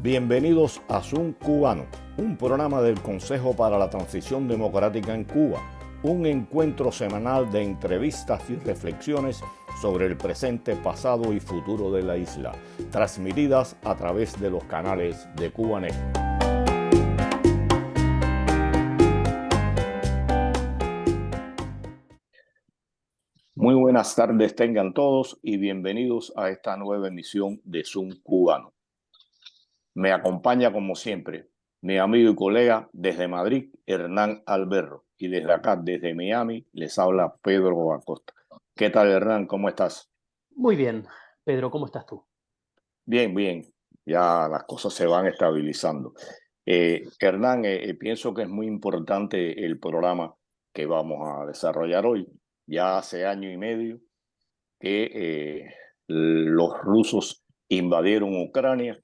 Bienvenidos a Zoom Cubano, un programa del Consejo para la Transición Democrática en Cuba, un encuentro semanal de entrevistas y reflexiones sobre el presente, pasado y futuro de la isla, transmitidas a través de los canales de Cubanet. Muy buenas tardes tengan todos y bienvenidos a esta nueva emisión de Zoom Cubano. Me acompaña como siempre mi amigo y colega desde Madrid, Hernán Alberro, y desde acá, desde Miami, les habla Pedro Acosta. ¿Qué tal, Hernán? ¿Cómo estás? Muy bien, Pedro, ¿cómo estás tú? Bien, bien. Ya las cosas se van estabilizando. Hernán, pienso que es muy importante el programa que vamos a desarrollar hoy. Ya hace año y medio que los rusos invadieron Ucrania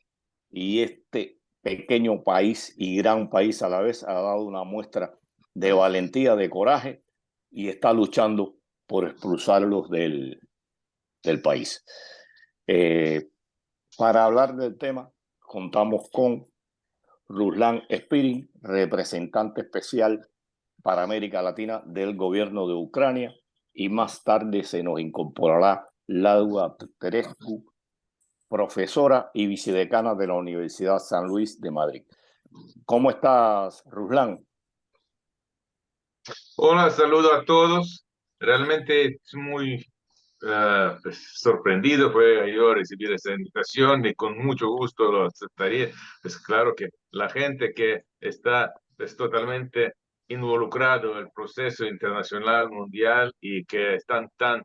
y este pequeño país y gran país a la vez ha dado una muestra de valentía, de coraje y está luchando por expulsarlos del país. Para hablar del tema, contamos con Ruslan Spirin, representante especial para América Latina del gobierno de Ucrania, y más tarde se nos incorporará Laura Terescu, profesora y vicedecana de la Universidad San Luis de Madrid. ¿Cómo estás, Ruslan? Hola, saludo a todos. Realmente es muy sorprendido fue yo recibir esta invitación y con mucho gusto lo aceptaría. Es claro que la gente que está totalmente involucrado en el proceso internacional mundial y que están tan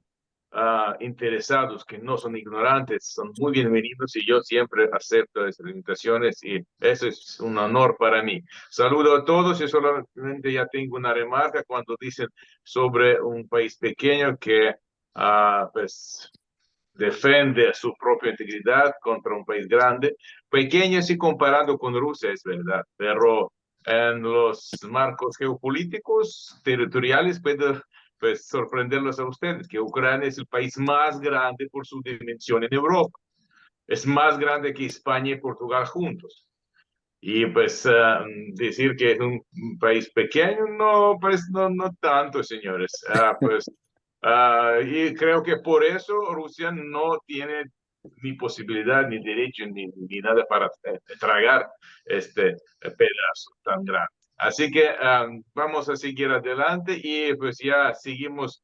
interesados, que no son ignorantes, son muy bienvenidos y yo siempre acepto esas invitaciones y eso es un honor para mí. Saludo a todos y solamente ya tengo una remarca cuando dicen sobre un país pequeño que pues defiende su propia integridad contra un país grande, pequeño si comparado con Rusia, es verdad, pero en los marcos geopolíticos, territoriales, puede pues, sorprenderlos a ustedes, que Ucrania es el país más grande por su dimensión en Europa. Es más grande que España y Portugal juntos. Y pues decir que es un país pequeño, no, pues no tanto, señores. Y creo que por eso Rusia no tiene ni posibilidad, ni derecho, ni nada para tragar este pedazo tan grande. Así que vamos a seguir adelante y pues ya seguimos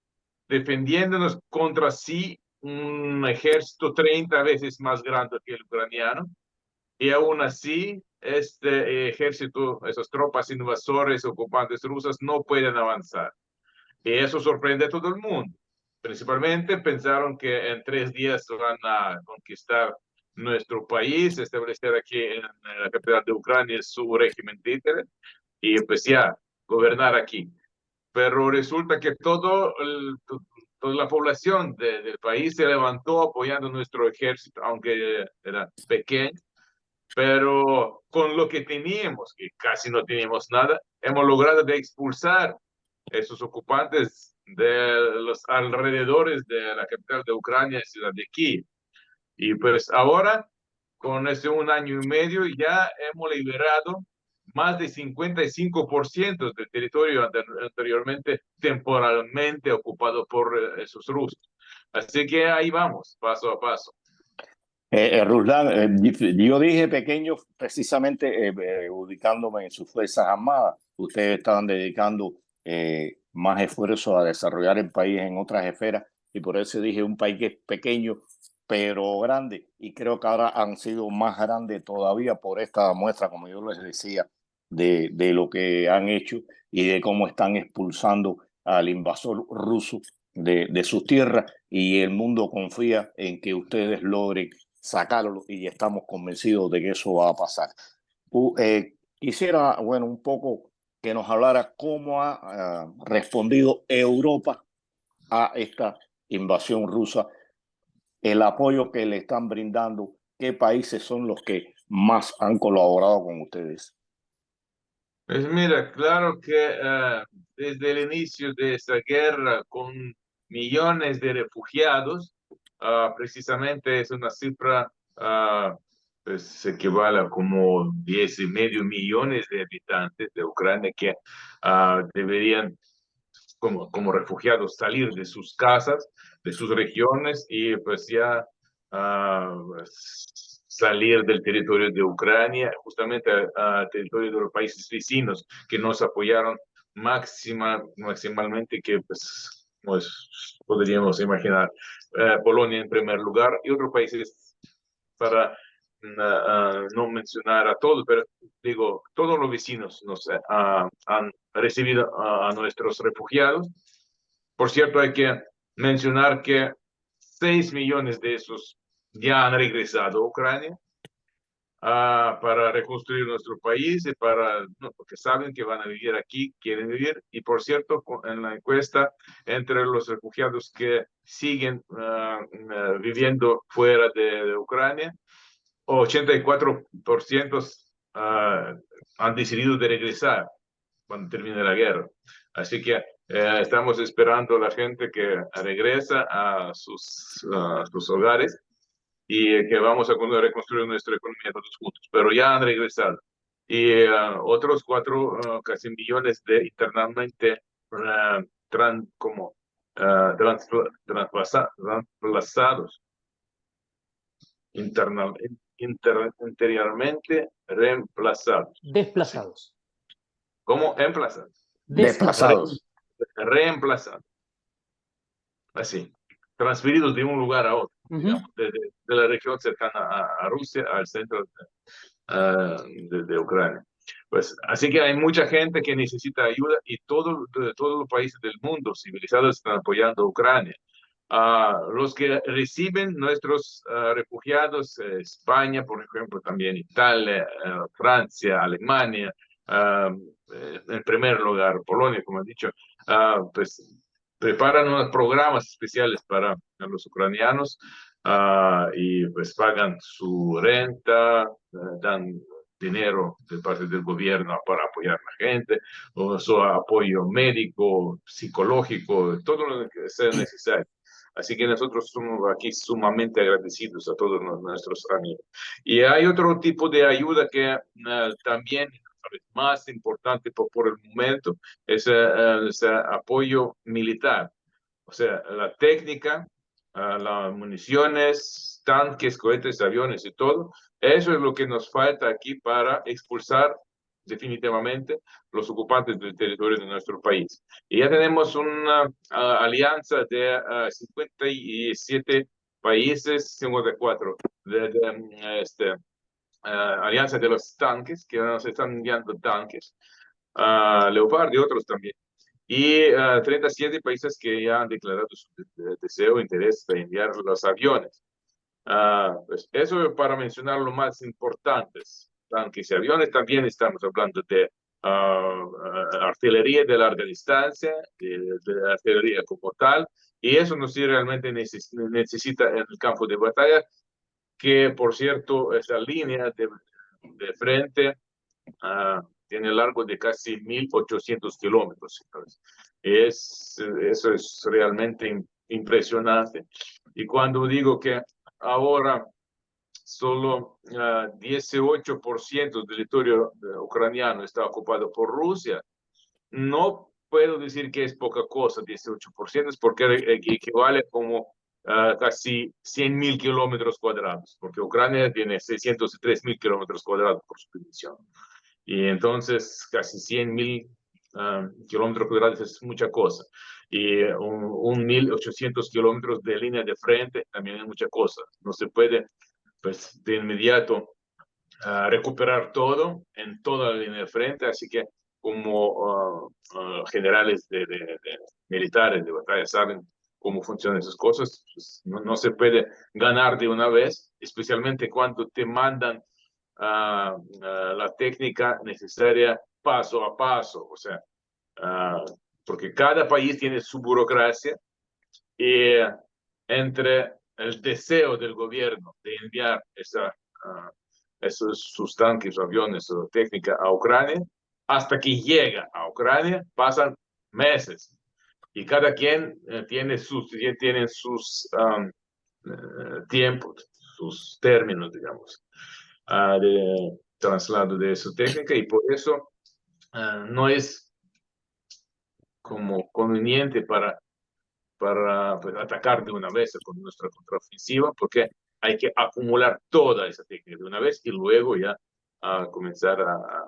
defendiéndonos contra sí un ejército 30 veces más grande que el ucraniano y aún así, este ejército, esas tropas invasoras, ocupantes rusas, no pueden avanzar. Y eso sorprende a todo el mundo. Principalmente pensaron que en 3 días van a conquistar nuestro país, establecer aquí en la capital de Ucrania su régimen títere y pues ya gobernar aquí. Pero resulta que toda la población del país se levantó apoyando nuestro ejército, aunque era pequeño, pero con lo que teníamos, que casi no teníamos nada, hemos logrado de expulsar esos ocupantes de los alrededores de la capital de Ucrania, ciudad de Kiev. Y pues ahora, con este 1 año y medio, ya hemos liberado más de 55% del territorio anteriormente temporalmente ocupado por esos rusos. Así que ahí vamos, paso a paso. Ruslan, yo dije pequeño precisamente ubicándome en sus Fuerzas Armadas. Ustedes estaban dedicando más esfuerzo a desarrollar el país en otras esferas y por eso dije un país que es pequeño pero grande, y creo que ahora han sido más grandes todavía por esta muestra, como yo les decía, de lo que han hecho y de cómo están expulsando al invasor ruso de sus tierras, y el mundo confía en que ustedes logren sacarlo y estamos convencidos de que eso va a pasar. Quisiera, bueno, un poco que nos hablara cómo ha respondido Europa a esta invasión rusa, el apoyo que le están brindando, qué países son los que más han colaborado con ustedes. Pues mira, claro que desde el inicio de esta guerra con millones de refugiados, precisamente es una cifra pues equivale a como 10,5 millones de habitantes de Ucrania que deberían como refugiados salir de sus casas, de sus regiones y pues ya salir del territorio de Ucrania, justamente a territorio de los países vecinos que nos apoyaron maximalmente, que pues podríamos imaginar Polonia en primer lugar y otros países para no mencionar a todos, pero digo, todos los vecinos nos han recibido a nuestros refugiados. Por cierto, hay que mencionar que 6 millones de esos ya han regresado a Ucrania para reconstruir nuestro país y no, porque saben que van a vivir aquí, quieren vivir. Y por cierto, en la encuesta, entre los refugiados que siguen viviendo fuera de Ucrania, 84% han decidido de regresar cuando termine la guerra. Así que estamos esperando a la gente que regresa a sus hogares y que vamos a reconstruir nuestra economía todos juntos, pero ya han regresado. Y otros 4 casi millones de internamente transplazados, interiormente reemplazados. Desplazados. ¿Cómo? Emplazados. Desplazados. Reemplazados. Así. Transferidos de un lugar a otro, digamos, de la región cercana a Rusia al centro de Ucrania. Pues, así que hay mucha gente que necesita ayuda y todos los países del mundo civilizados están apoyando a Ucrania. Los que reciben nuestros refugiados, España, por ejemplo, también Italia, Francia, Alemania, en primer lugar Polonia, como he dicho, pues preparan unos programas especiales para los ucranianos y pues pagan su renta, dan dinero de parte del gobierno para apoyar a la gente, o su apoyo médico, psicológico, todo lo que sea necesario. Así que nosotros somos aquí sumamente agradecidos a todos nuestros amigos. Y hay otro tipo de ayuda que también más importante por el momento es apoyo militar. O sea, la técnica, las municiones, tanques, cohetes, aviones y todo. Eso es lo que nos falta aquí para expulsar definitivamente los ocupantes del territorio de nuestro país. Y ya tenemos una alianza de 57 países, 54, alianza de los tanques, que nos están enviando tanques, Leopard y otros también. Y 37 países que ya han declarado su deseo e interés de enviar los aviones. Pues eso para mencionar lo más importantes. Tanques y aviones, también estamos hablando de artillería de larga distancia, de artillería como tal, y eso no sí realmente necesita en el campo de batalla, que por cierto, esa línea de frente tiene largo de casi 1.800 kilómetros. Eso es realmente impresionante. Y cuando digo que ahora solo 18% del territorio ucraniano está ocupado por Rusia, no puedo decir que es poca cosa, 18%, porque equivale como casi 100.000 kilómetros cuadrados, porque Ucrania tiene 603.000 kilómetros cuadrados por su dimensión. Y entonces casi 100.000 kilómetros cuadrados es mucha cosa. Y 1.800 kilómetros de línea de frente también es mucha cosa. No se puede, pues, de inmediato recuperar todo en toda la línea de frente, así que como generales militares de batalla saben cómo funcionan esas cosas, pues no se puede ganar de una vez, especialmente cuando te mandan la técnica necesaria paso a paso, o sea, porque cada país tiene su burocracia y entre el deseo del gobierno de enviar sus tanques, aviones o técnica a Ucrania, hasta que llega a Ucrania pasan meses y cada quien tienen sus tiempos, sus términos, digamos. de traslado de su técnica, y por eso no es como conveniente para pues, atacar de una vez con nuestra contraofensiva, porque hay que acumular toda esa técnica de una vez y luego ya comenzar a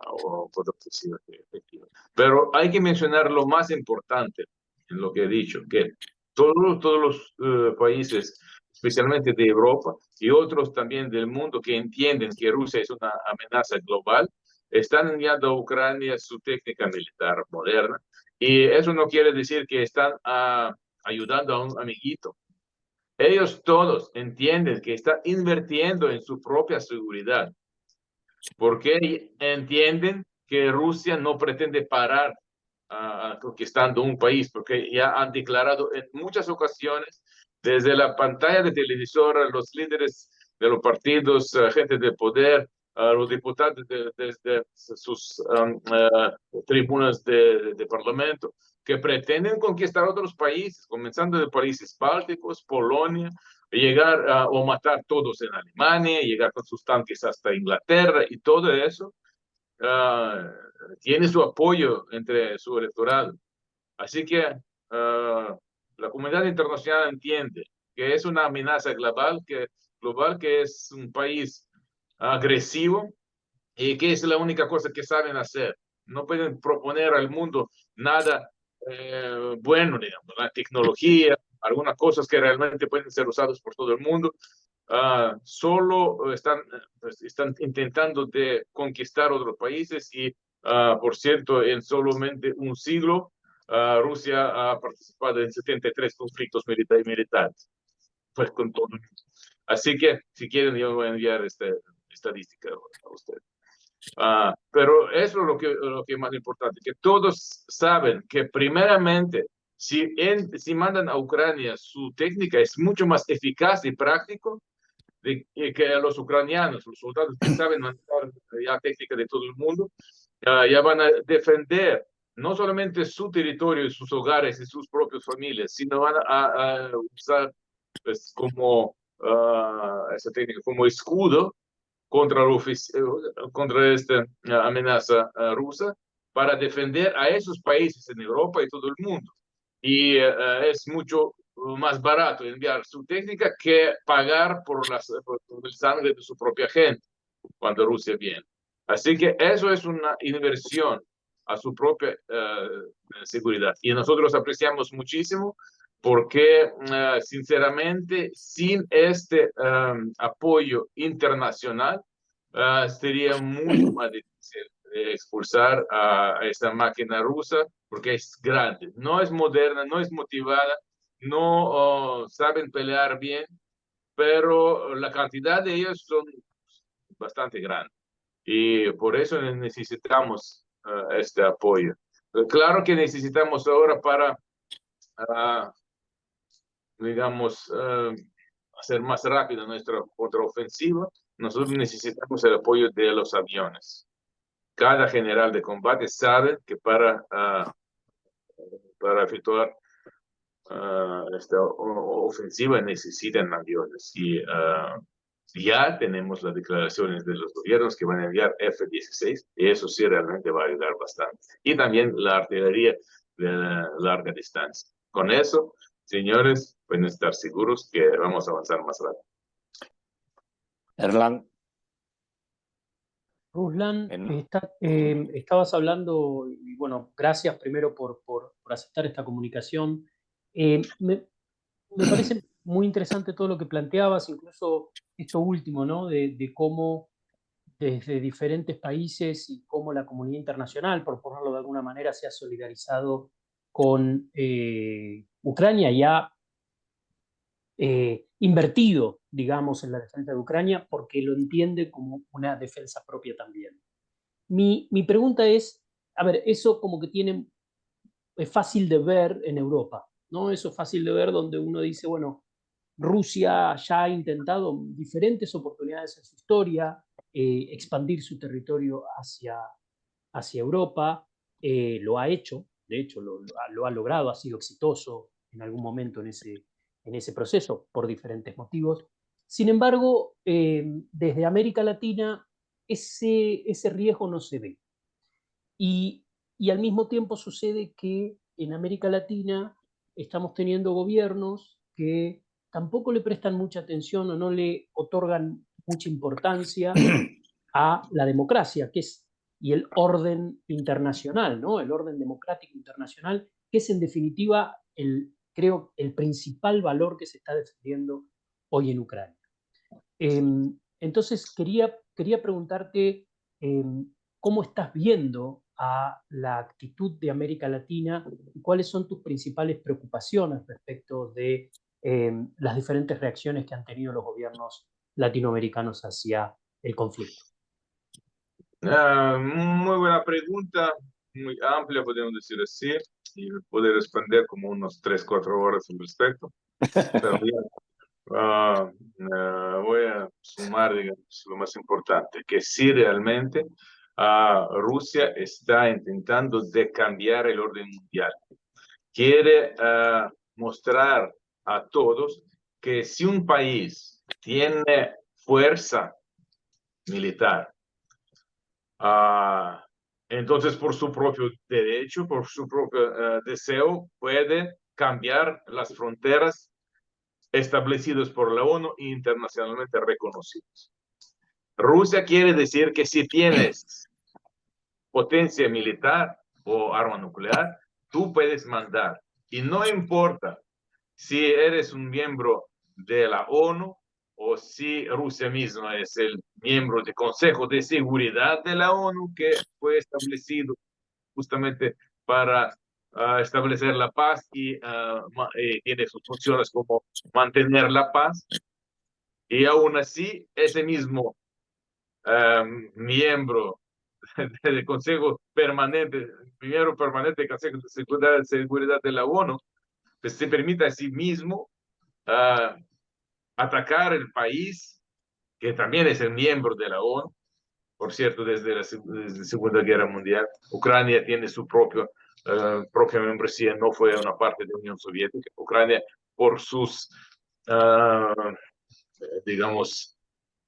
contraofensiva efectiva. Pero hay que mencionar lo más importante en lo que he dicho, que todos los países, especialmente de Europa y otros también del mundo, que entienden que Rusia es una amenaza global, están enviando a Ucrania su técnica militar moderna. Y eso no quiere decir que están ayudando a un amiguito. Ellos todos entienden que están invirtiendo en su propia seguridad, porque entienden que Rusia no pretende parar conquistando un país, porque ya han declarado en muchas ocasiones, desde la pantalla de televisor, los líderes de los partidos, gente de poder, los diputados desde sus tribunas de parlamento, que pretenden conquistar otros países, comenzando de países bálticos, Polonia, llegar o matar todos en Alemania, llegar con sus tanques hasta Inglaterra, y todo eso tiene su apoyo entre su electorado. Así que la comunidad internacional entiende que es una amenaza global, que es un país agresivo y que es la única cosa que saben hacer. No pueden proponer al mundo nada bueno, digamos, la tecnología, algunas cosas que realmente pueden ser usadas por todo el mundo. Solo pues, están intentando de conquistar otros países y, por cierto, en solamente un siglo, Rusia ha participado en 73 conflictos militares, pues con todo. Así que, si quieren, yo voy a enviar esta estadística a ustedes. Pero eso es lo que es más importante, que todos saben que primeramente, si mandan a Ucrania su técnica, es mucho más eficaz y práctico que los ucranianos, los soldados que saben manejar la técnica de todo el mundo, ya van a defender no solamente su territorio y sus hogares y sus propias familias, sino van a usar pues, como esa técnica como escudo contra, contra esta amenaza rusa, para defender a esos países en Europa y todo el mundo. Y es mucho más barato enviar su técnica que pagar por el sangre de su propia gente cuando Rusia viene. Así que eso es una inversión a su propia seguridad. Y nosotros apreciamos muchísimo porque, sinceramente, sin este apoyo internacional, sería mucho más difícil expulsar a esta máquina rusa, porque es grande, no es moderna, no es motivada, no saben pelear bien, pero la cantidad de ellos son bastante grande. Y por eso necesitamos este apoyo. Claro que necesitamos ahora para, digamos, hacer más rápida nuestra contraofensiva. Nosotros necesitamos el apoyo de los aviones. Cada general de combate sabe que para efectuar esta ofensiva necesitan aviones. Y ya tenemos las declaraciones de los gobiernos que van a enviar F-16, y eso sí realmente va a ayudar bastante. Y también la artillería de larga distancia. Con eso, señores, pueden estar seguros que vamos a avanzar más rápido. Erlan. Ruslan, estabas hablando, y bueno, gracias primero por aceptar esta comunicación. Me parece muy interesante todo lo que planteabas, incluso esto último, ¿no? De cómo desde diferentes países y cómo la comunidad internacional, por ponerlo de alguna manera, se ha solidarizado con Ucrania y ha invertido, digamos, en la defensa de Ucrania porque lo entiende como una defensa propia también. Mi pregunta es, a ver, eso como que es fácil de ver en Europa, ¿no? Eso es fácil de ver donde uno dice, bueno, Rusia ya ha intentado diferentes oportunidades en su historia, expandir su territorio hacia Europa, lo ha hecho, de hecho lo ha logrado, ha sido exitoso en algún momento en ese proceso por diferentes motivos. Sin embargo, desde América Latina ese riesgo no se ve. Y al mismo tiempo sucede que en América Latina estamos teniendo gobiernos que tampoco le prestan mucha atención o no le otorgan mucha importancia a la democracia, que es, y el orden internacional, ¿no? El orden democrático internacional, que es en definitiva, creo, el principal valor que se está defendiendo hoy en Ucrania. Entonces, quería preguntarte cómo estás viendo a la actitud de América Latina y cuáles son tus principales preocupaciones respecto de las diferentes reacciones que han tenido los gobiernos latinoamericanos hacia el conflicto. Muy buena pregunta, muy amplia, podemos decir así, y puedo responder como unos 3-4 horas al respecto. Pero bien, voy a sumar, digamos, lo más importante, que sí realmente Rusia está intentando de cambiar el orden mundial. Quiere mostrar a todos que si un país tiene fuerza militar, entonces por su propio derecho, por su propio deseo, puede cambiar las fronteras establecidos por la ONU e internacionalmente reconocidos. Rusia quiere decir que si tienes potencia militar o arma nuclear, tú puedes mandar. Y no importa si eres un miembro de la ONU o si Rusia misma es el miembro del Consejo de Seguridad de la ONU, que fue establecido justamente para establecer la paz y tiene sus funciones como mantener la paz. Y aún así, ese mismo miembro del Consejo Permanente, miembro permanente del Consejo de Seguridad de la ONU, pues se permite a sí mismo atacar el país, que también es el miembro de la ONU. Por cierto, desde la Segunda Guerra Mundial, Ucrania tiene su propia membresía, no fue una parte de la Unión Soviética. Ucrania, por sus, digamos,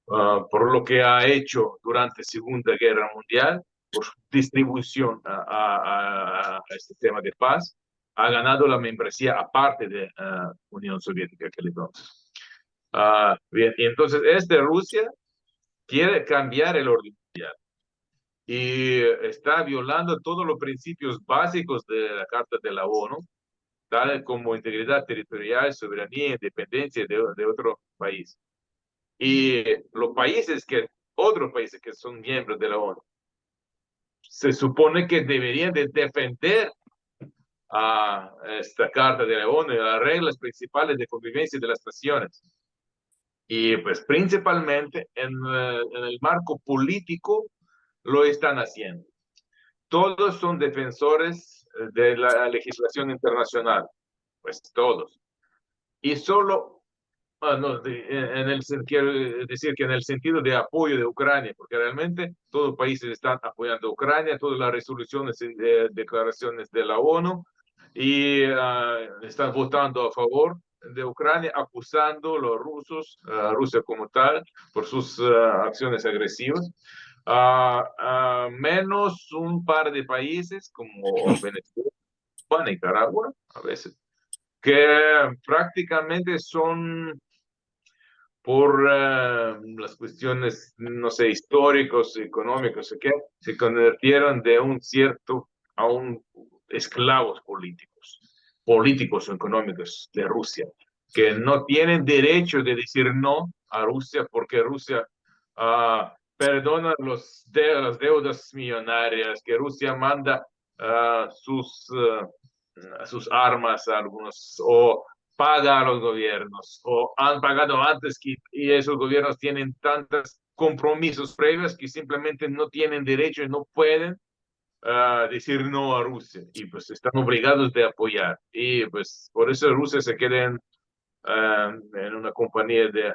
por lo que ha hecho durante la Segunda Guerra Mundial, por su distribución a este tema de paz, ha ganado la membresía aparte de la Unión Soviética aquel entonces. Bien, y entonces Rusia quiere cambiar el orden mundial y está violando todos los principios básicos de la Carta de la ONU, tal como integridad territorial, soberanía, independencia de otro país. Y otros países que son miembros de la ONU, se supone que deberían de defender a esta Carta de la ONU y las reglas principales de convivencia de las naciones. Y pues principalmente en el marco político lo están haciendo. Todos son defensores de la legislación internacional, pues todos. Y solo, quiero decir que en el sentido de apoyo de Ucrania, porque realmente todos los países están apoyando a Ucrania, todas las resoluciones y declaraciones de la ONU, y están votando a favor de Ucrania, acusando a los rusos, Rusia como tal, por sus acciones agresivas. Menos un par de países como Venezuela, Nicaragua, a veces, que prácticamente son por las cuestiones, no sé, históricos, económicos, que se convirtieron de a un esclavos políticos o económicos de Rusia, que no tienen derecho de decir no a Rusia porque Rusia perdona las deudas millonarias, que Rusia manda sus armas a algunos, o paga a los gobiernos, o han pagado antes y esos gobiernos tienen tantos compromisos previos que simplemente no tienen derecho y no pueden decir no a Rusia, y pues están obligados de apoyar. Y pues por eso Rusia se queda en una compañía de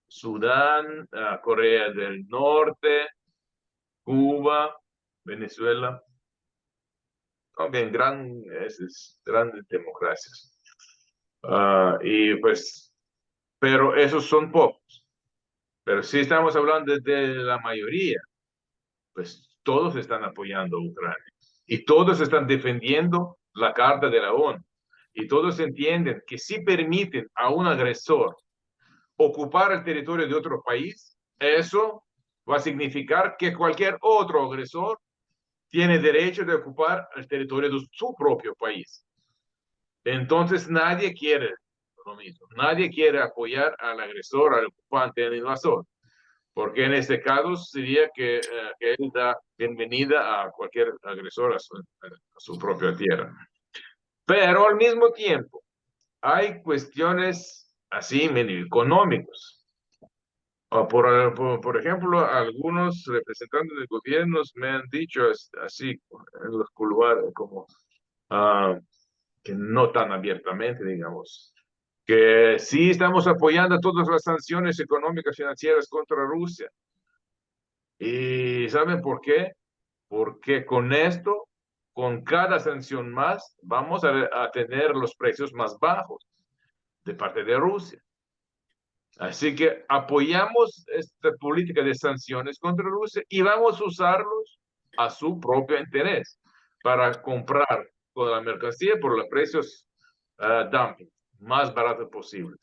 Sudán, Corea del Norte, Cuba, Venezuela, también grandes democracias. Y pues, pero esos son pocos. Pero si estamos hablando de la mayoría, pues todos están apoyando a Ucrania y todos están defendiendo la Carta de la ONU y todos entienden que si permiten a un agresor ocupar el territorio de otro país, eso va a significar que cualquier otro agresor tiene derecho de ocupar el territorio de su propio país. Entonces nadie quiere lo mismo, nadie quiere apoyar al agresor, al ocupante, al invasor, porque en este caso sería que él da bienvenida a cualquier agresor a su propia tierra. Pero al mismo tiempo, hay cuestiones así medio económicas. Por ejemplo, algunos representantes de gobiernos me han dicho así en los couloirs, como que no tan abiertamente, digamos, que sí estamos apoyando todas las sanciones económicas financieras contra Rusia. ¿Y saben por qué? Porque con esto, con cada sanción más, vamos a tener los precios más bajos de parte de Rusia. Así que apoyamos esta política de sanciones contra Rusia y vamos a usarlos a su propio interés para comprar toda la mercancía por los precios dumping, más baratos posibles.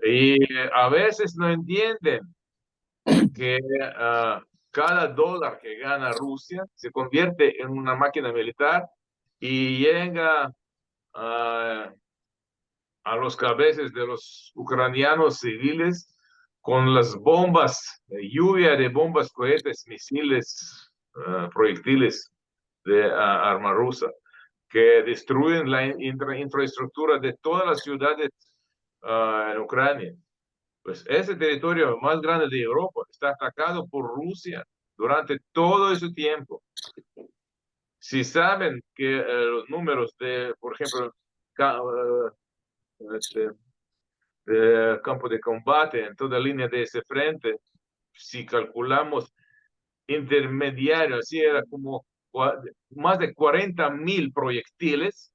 Y a veces no entienden que cada dólar que gana Rusia se convierte en una máquina militar y llega a los cabezas de los ucranianos civiles con las bombas, lluvia de bombas, cohetes, misiles, proyectiles de arma rusa, que destruyen la infraestructura de todas las ciudades en Ucrania. Pues ese territorio más grande de Europa está atacado por Rusia durante todo ese tiempo. Si saben que los números de, por ejemplo, este, campo de combate en toda línea de ese frente, si calculamos intermediario, así era como más de 40.000 proyectiles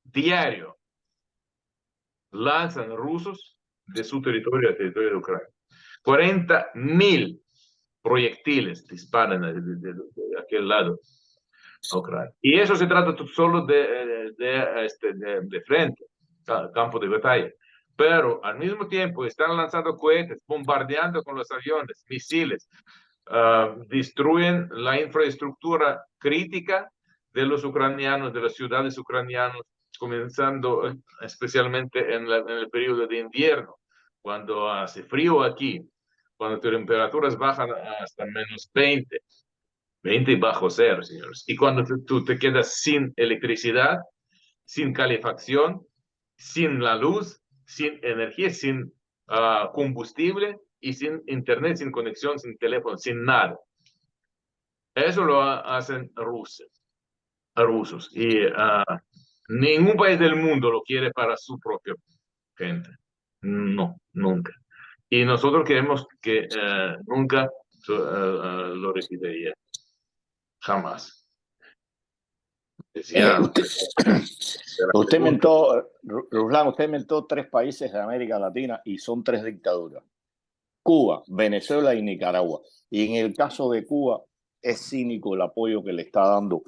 diario lanzan rusos de su territorio al territorio de Ucrania. 40.000 proyectiles disparan de aquel lado a Ucrania. Y eso se trata solo de frente, campo de batalla. Pero al mismo tiempo están lanzando cohetes, bombardeando con los aviones, misiles, destruyen la infraestructura crítica de los ucranianos, de las ciudades ucranianas, comenzando especialmente en el periodo de invierno, cuando hace frío aquí, cuando las temperaturas bajan hasta menos 20 y bajo cero, señores. Y cuando tú te quedas sin electricidad, sin calefacción, sin la luz, sin energía, sin combustible y sin internet, sin conexión, sin teléfono, sin nada. Eso lo hacen rusos. Y ningún país del mundo lo quiere para su propia gente. No, nunca. Y nosotros queremos que nunca lo recibiría. Jamás. Decía, usted mentó, Ruslan, usted mentó 3 países de América Latina y son 3 dictaduras: Cuba, Venezuela y Nicaragua. Y en el caso de Cuba es cínico el apoyo que le está dando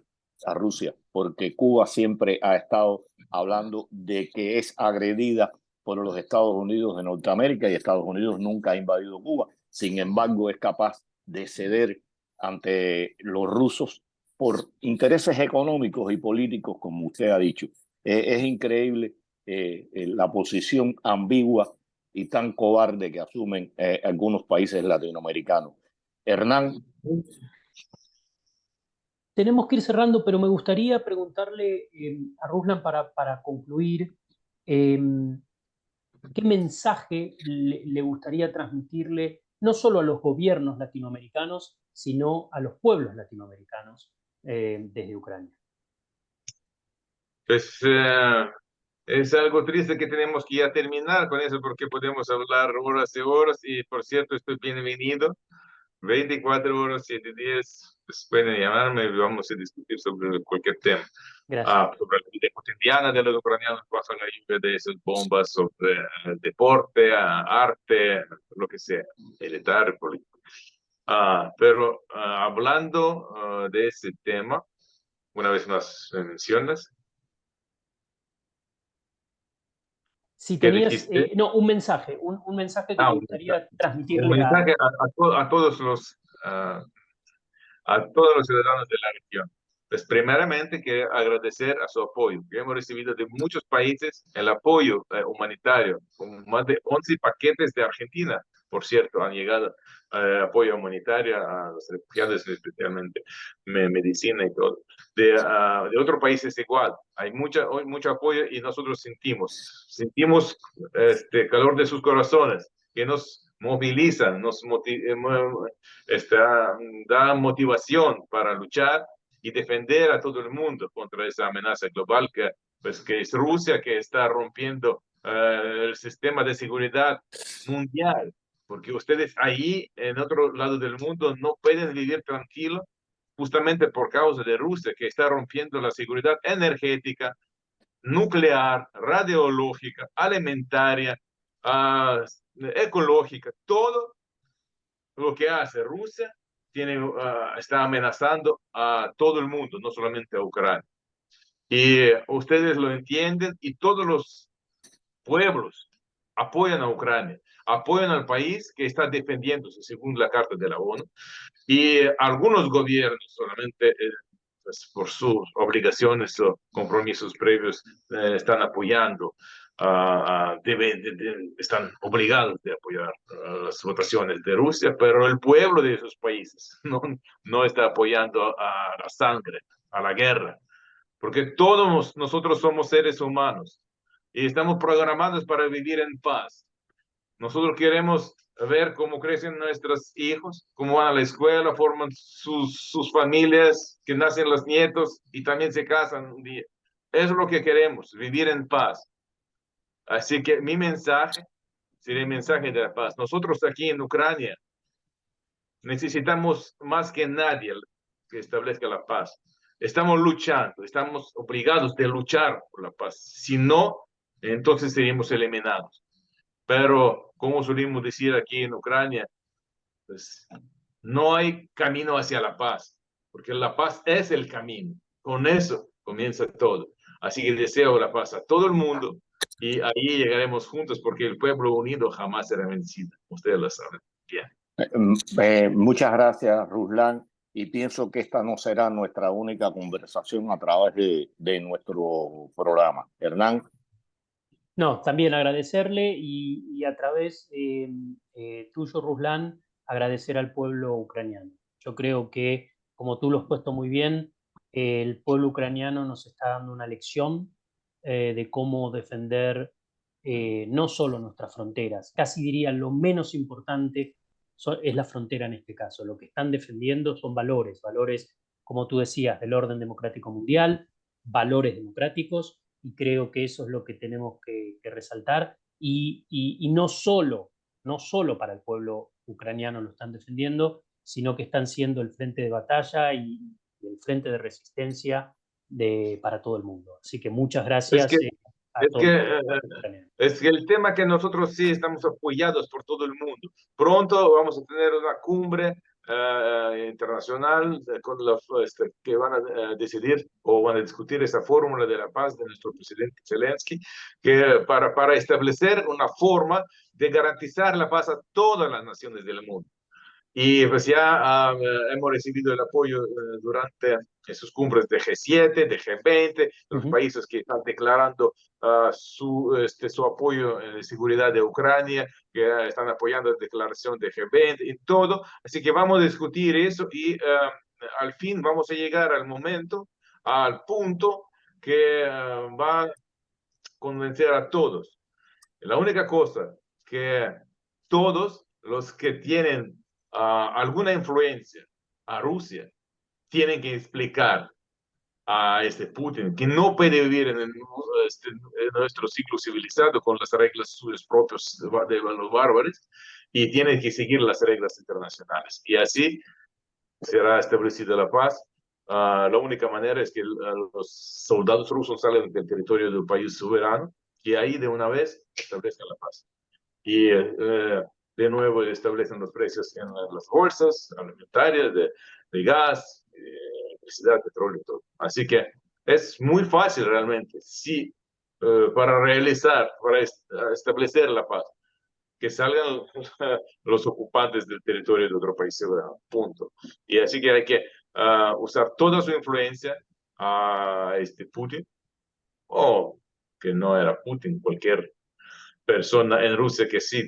a Rusia, porque Cuba siempre ha estado hablando de que es agredida por los Estados Unidos de Norteamérica y Estados Unidos nunca ha invadido Cuba. Sin embargo, es capaz de ceder ante los rusos por intereses económicos y políticos, como usted ha dicho. Es increíble la posición ambigua y tan cobarde que asumen algunos países latinoamericanos. Hernán. Tenemos que ir cerrando, pero me gustaría preguntarle a Ruslan para concluir, ¿qué mensaje le gustaría transmitirle no solo a los gobiernos latinoamericanos, sino a los pueblos latinoamericanos desde Ucrania? Pues es algo triste que tenemos que ya terminar con eso, porque podemos hablar horas y horas. Y por cierto, estoy bienvenido 24 horas, 7 días, pues pueden llamarme y vamos a discutir sobre cualquier tema. Gracias. Sobre la vida cotidiana de los ucranianos bajo la lluvia de esas bombas, sobre deporte, arte, lo que sea, militar, político. Pero hablando de ese tema, una vez más me mencionas. Si ¿Qué tenías, dijiste? no, un mensaje que te gustaría un transmitirle mensaje a todos los ciudadanos de la región. Pues primeramente quiero agradecer a su apoyo, que hemos recibido de muchos países el apoyo humanitario, con más de 11 paquetes de Argentina, por cierto, han llegado apoyo humanitario a los refugiados, especialmente medicina y todo. De otros países igual, hay mucho apoyo y nosotros sentimos este calor de sus corazones, que nos movilizan, da motivación para luchar y defender a todo el mundo contra esa amenaza global que es Rusia, que está rompiendo el sistema de seguridad mundial, porque ustedes ahí, en otro lado del mundo, no pueden vivir tranquilos justamente por causa de Rusia, que está rompiendo la seguridad energética, nuclear, radiológica, alimentaria, ecológica, todo lo que hace Rusia está amenazando a todo el mundo, no solamente a Ucrania. Y ustedes lo entienden y todos los pueblos apoyan a Ucrania, apoyan al país que está defendiéndose según la Carta de la ONU. Y algunos gobiernos solamente pues por sus obligaciones o compromisos previos están apoyando, están obligados de apoyar las votaciones de Rusia, pero el pueblo de esos países no está apoyando a la sangre, a la guerra, porque todos nosotros somos seres humanos y estamos programados para vivir en paz. Nosotros queremos ver cómo crecen nuestros hijos, cómo van a la escuela, forman sus familias, que nacen los nietos y también se casan un día. Eso es lo que queremos, vivir en paz. Así que mi mensaje sería el mensaje de la paz. Nosotros aquí en Ucrania necesitamos más que nadie que establezca la paz. Estamos luchando, estamos obligados de luchar por la paz. Si no, entonces seríamos eliminados. Pero, como solemos decir aquí en Ucrania, pues no hay camino hacia la paz, porque la paz es el camino. Con eso comienza todo. Así que deseo la paz a todo el mundo y ahí llegaremos juntos porque el pueblo unido jamás será vencido. Ustedes lo saben bien. Muchas gracias, Ruslan. Y pienso que esta no será nuestra única conversación a través de nuestro programa. Hernán. No, también agradecerle y a través tuyo, Ruslan, agradecer al pueblo ucraniano. Yo creo que, como tú lo has puesto muy bien, el pueblo ucraniano nos está dando una lección de cómo defender no solo nuestras fronteras, casi diría lo menos importante es la frontera en este caso. Lo que están defendiendo son valores, como tú decías, del orden democrático mundial, valores democráticos, y creo que eso es lo que tenemos que resaltar, y no solo para el pueblo ucraniano lo están defendiendo, sino que están siendo el frente de batalla y el frente de resistencia para todo el mundo. Así que muchas gracias a todos los ucranianos. Es que el tema que nosotros sí estamos apoyados por todo el mundo. Pronto vamos a tener una cumbre internacional con que van a decidir o van a discutir esa fórmula de la paz de nuestro presidente Zelensky, que para establecer una forma de garantizar la paz a todas las naciones del mundo. Y pues ya hemos recibido el apoyo durante esos cumbres de G7, de G20, de los países que están declarando su apoyo en la seguridad de Ucrania, que están apoyando la declaración de G20 y todo. Así que vamos a discutir eso y al fin vamos a llegar al momento, al punto que va a convencer a todos. La única cosa que todos los que tienen alguna influencia a Rusia tienen que explicar a este Putin que no puede vivir en nuestro siglo civilizado con las reglas suyas propias de los bárbaros y tiene que seguir las reglas internacionales. Y así será establecida la paz. La única manera es que los soldados rusos salen del territorio del país soberano y ahí de una vez establezcan la paz. Y de nuevo establecen los precios en las bolsas alimentarias de gas, electricidad, petróleo y todo. Así que es muy fácil realmente, sí, para realizar, para establecer la paz, que salgan los ocupantes del territorio de otro país soberano, punto. Y así que hay que usar toda su influencia a Putin, o que no era Putin, cualquier persona en Rusia que sí,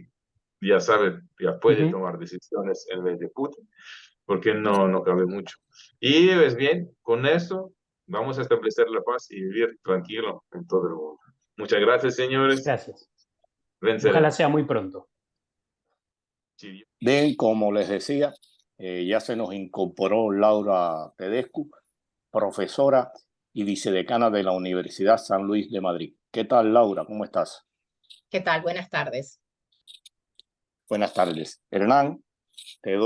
ya sabe, ya puede tomar decisiones en vez de Putin, porque no cabe mucho. Y es bien, con eso vamos a establecer la paz y vivir tranquilo en todo el mundo. Muchas gracias, señores. Gracias. Venceremos. Ojalá sea muy pronto. Sí. Bien, como les decía, ya se nos incorporó Laura Tedescu, profesora y vicedecana de la Universidad San Luis de Madrid. ¿Qué tal, Laura? ¿Cómo estás? ¿Qué tal? Buenas tardes. Buenas tardes. Hernán, te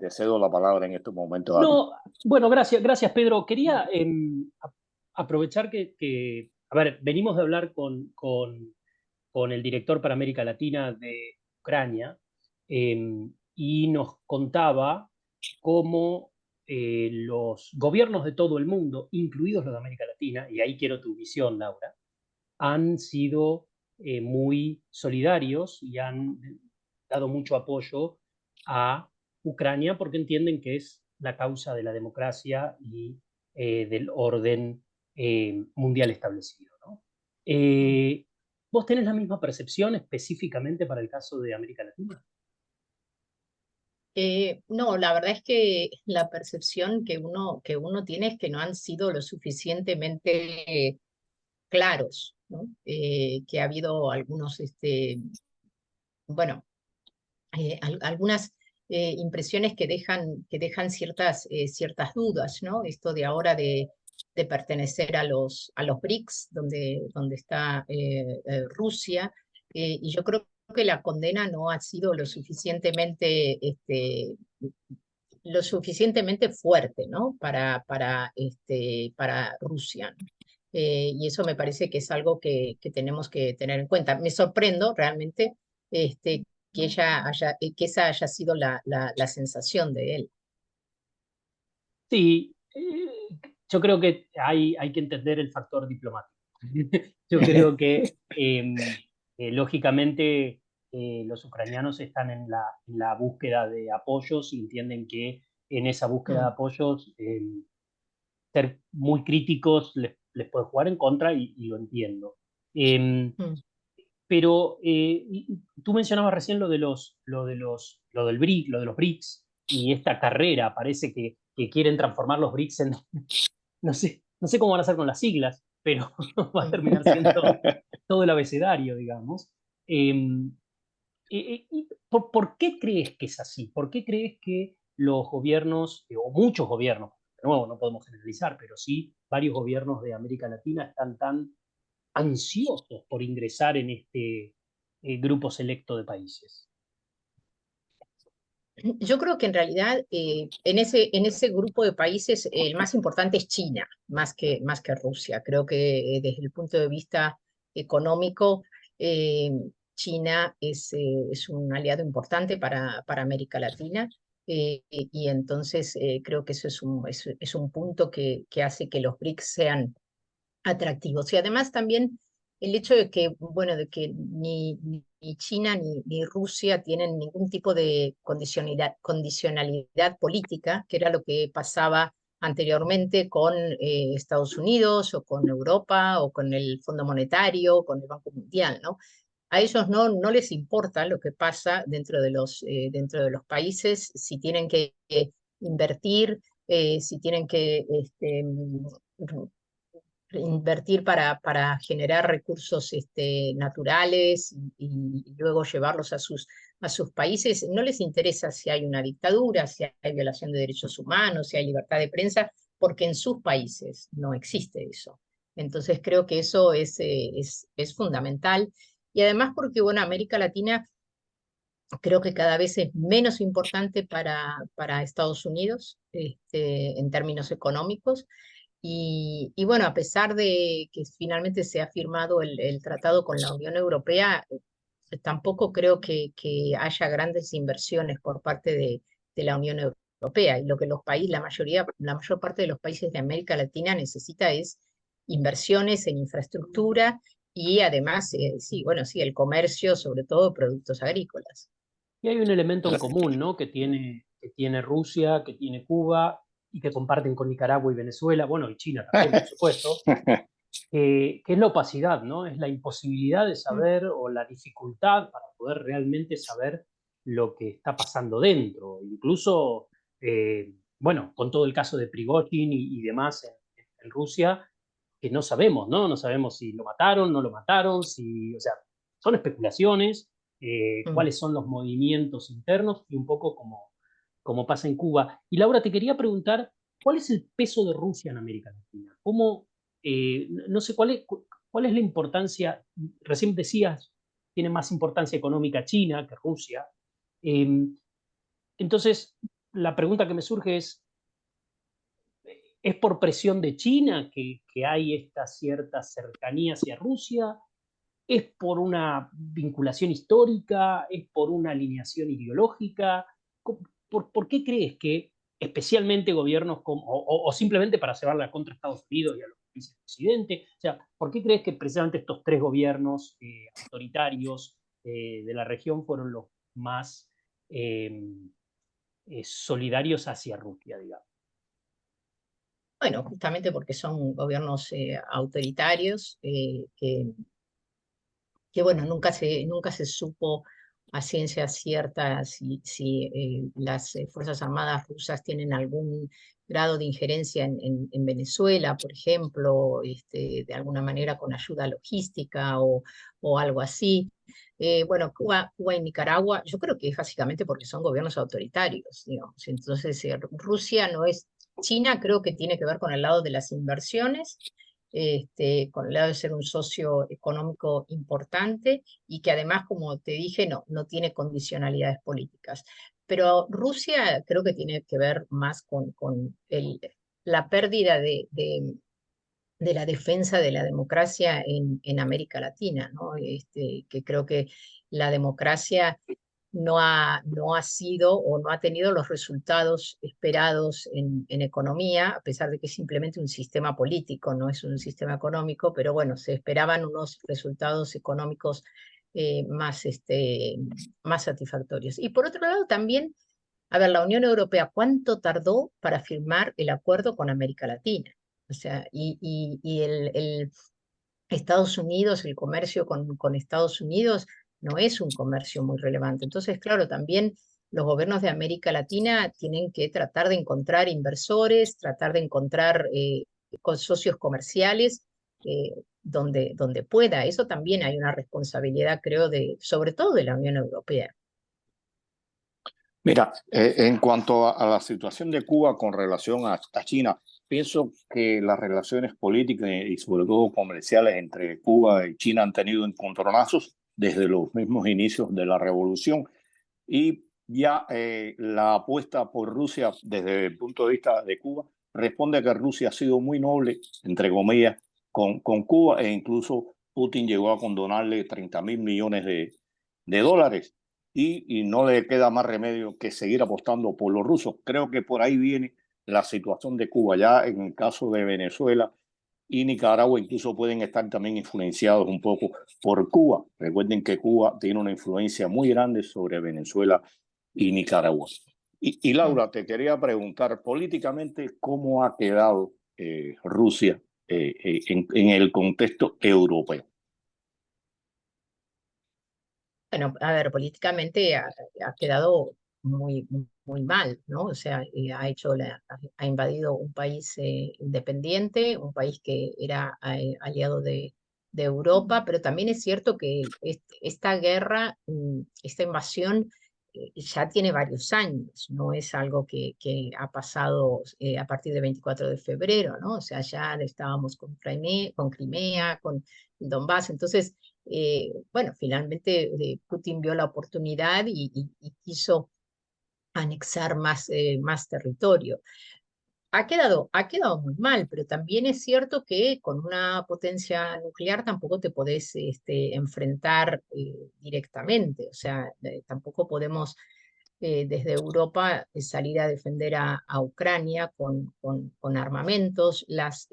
cedo la palabra en estos momentos. No, bueno, gracias Pedro. Quería aprovechar a ver, venimos de hablar con el director para América Latina de Ucrania y nos contaba cómo los gobiernos de todo el mundo, incluidos los de América Latina, y ahí quiero tu visión, Laura, han sido muy solidarios y han dado mucho apoyo a Ucrania porque entienden que es la causa de la democracia y del orden mundial establecido, ¿no? ¿Vos tenés la misma percepción específicamente para el caso de América Latina? No, la verdad es que la percepción que uno tiene es que no han sido lo suficientemente claros, ¿no? Que ha habido algunos, bueno, algunas impresiones que dejan ciertas dudas, ¿no? Esto de ahora de pertenecer a los BRICS, donde está Rusia, y yo creo que la condena no ha sido lo suficientemente fuerte, ¿no? para Rusia, ¿no? Y eso me parece que es algo que tenemos que tener en cuenta. Me sorprendo realmente que esa haya sido la sensación de él. Sí, yo creo que hay que entender el factor diplomático. Yo creo que lógicamente los ucranianos están en la búsqueda de apoyos y entienden que en esa búsqueda de apoyos ser muy críticos les puede jugar en contra y lo entiendo. Pero tú mencionabas recién lo de los BRICS y esta carrera, parece que quieren transformar los BRICS en, no sé cómo van a hacer con las siglas, pero va a terminar siendo todo el abecedario, digamos. ¿Por qué crees que es así? ¿Por qué crees que los gobiernos, o muchos gobiernos, de nuevo no podemos generalizar, pero sí varios gobiernos de América Latina están tan ansiosos por ingresar en este grupo selecto de países? Yo creo que en realidad en ese grupo de países el más importante es China, más que Rusia. Creo que desde el punto de vista económico, China es un aliado importante para América Latina, y entonces creo que eso es un punto que hace que los BRICS sean atractivos. Y además también el hecho de que, bueno, de que ni China ni Rusia tienen ningún tipo de condicionalidad política, que era lo que pasaba anteriormente con Estados Unidos o con Europa o con el Fondo Monetario, con el Banco Mundial, ¿no? A ellos no les importa lo que pasa dentro de los países, si tienen que invertir, si tienen que invertir para generar recursos naturales y luego llevarlos a sus países. No les interesa si hay una dictadura, si hay violación de derechos humanos, si hay libertad de prensa, porque en sus países no existe eso. Entonces creo que eso es fundamental. Y además porque, bueno, América Latina creo que cada vez es menos importante para Estados Unidos en términos económicos. Y bueno, a pesar de que finalmente se ha firmado el tratado con la Unión Europea, tampoco creo que haya grandes inversiones por parte de la Unión Europea. Y lo que los países, la mayor parte de los países de América Latina necesita es inversiones en infraestructura y además, sí, bueno, sí, el comercio, sobre todo productos agrícolas. Y hay un elemento en común, ¿no? Que tiene Rusia, que tiene Cuba y que comparten con Nicaragua y Venezuela, bueno, y China también, por supuesto, que es la opacidad, ¿no? Es la imposibilidad de saber o la dificultad para poder realmente saber lo que está pasando dentro. Incluso, bueno, con todo el caso de Prigozhin y demás en Rusia, que no sabemos, ¿no? No sabemos si lo mataron, no lo mataron, o sea, son especulaciones, cuáles son los movimientos internos y un poco como pasa en Cuba. Y Laura, te quería preguntar, ¿cuál es el peso de Rusia en América Latina? No sé cuál es la importancia, recién decías, tiene más importancia económica China que Rusia. Entonces, la pregunta que me surge ¿es por presión de China que hay esta cierta cercanía hacia Rusia? ¿Es por una vinculación histórica? ¿Es por una alineación ideológica? ¿Por qué crees que especialmente gobiernos o simplemente para llevarla contra Estados Unidos y a los países del Occidente? O sea, ¿por qué crees que precisamente estos tres gobiernos autoritarios de la región fueron los más solidarios hacia Rusia, digamos? Bueno, justamente porque son gobiernos autoritarios que bueno, nunca se supo a ciencia cierta si las Fuerzas Armadas rusas tienen algún grado de injerencia en Venezuela, por ejemplo, de alguna manera con ayuda logística o algo así. Bueno, Cuba y Nicaragua, yo creo que es básicamente porque son gobiernos autoritarios, digamos. Entonces, Rusia no es. China creo que tiene que ver con el lado de las inversiones, con el lado de ser un socio económico importante y que además, como te dije, no tiene condicionalidades políticas. Pero Rusia creo que tiene que ver más con la pérdida de la defensa de la democracia en América Latina, ¿no? Que creo que la democracia no ha sido o no ha tenido los resultados esperados en economía, a pesar de que es simplemente un sistema político, no es un sistema económico, pero bueno, se esperaban unos resultados económicos más satisfactorios. Y por otro lado, también, a ver, la Unión Europea, ¿cuánto tardó para firmar el acuerdo con América Latina? O sea, y el Estados Unidos, el comercio con Estados Unidos no es un comercio muy relevante. Entonces, claro, también los gobiernos de América Latina tienen que tratar de encontrar inversores, tratar de encontrar con socios comerciales donde pueda. Eso también hay una responsabilidad, creo, sobre todo de la Unión Europea. Mira, en cuanto a la situación de Cuba con relación a China, pienso que las relaciones políticas y sobre todo comerciales entre Cuba y China han tenido encontronazos desde los mismos inicios de la revolución y ya la apuesta por Rusia desde el punto de vista de Cuba responde a que Rusia ha sido muy noble, entre comillas, con Cuba e incluso Putin llegó a condonarle 30.000 millones de dólares y no le queda más remedio que seguir apostando por los rusos. Creo que por ahí viene la situación de Cuba. Ya en el caso de Venezuela y Nicaragua incluso pueden estar también influenciados un poco por Cuba. Recuerden que Cuba tiene una influencia muy grande sobre Venezuela y Nicaragua. Y Laura, te quería preguntar políticamente cómo ha quedado Rusia en el contexto europeo. Bueno, a ver, políticamente ha quedado muy mal, ¿no? O sea, ha invadido un país independiente, un país que era aliado de Europa, pero también es cierto que esta guerra, esta invasión, ya tiene varios años, no es algo que ha pasado a partir del 24 de febrero, ¿no? O sea, ya estábamos con Crimea, con el Donbass, entonces bueno, finalmente Putin vio la oportunidad y quiso anexar más territorio. Ha quedado muy mal, pero también es cierto que con una potencia nuclear tampoco te podés enfrentar directamente, o sea, tampoco podemos desde Europa salir a defender a Ucrania con armamentos. Las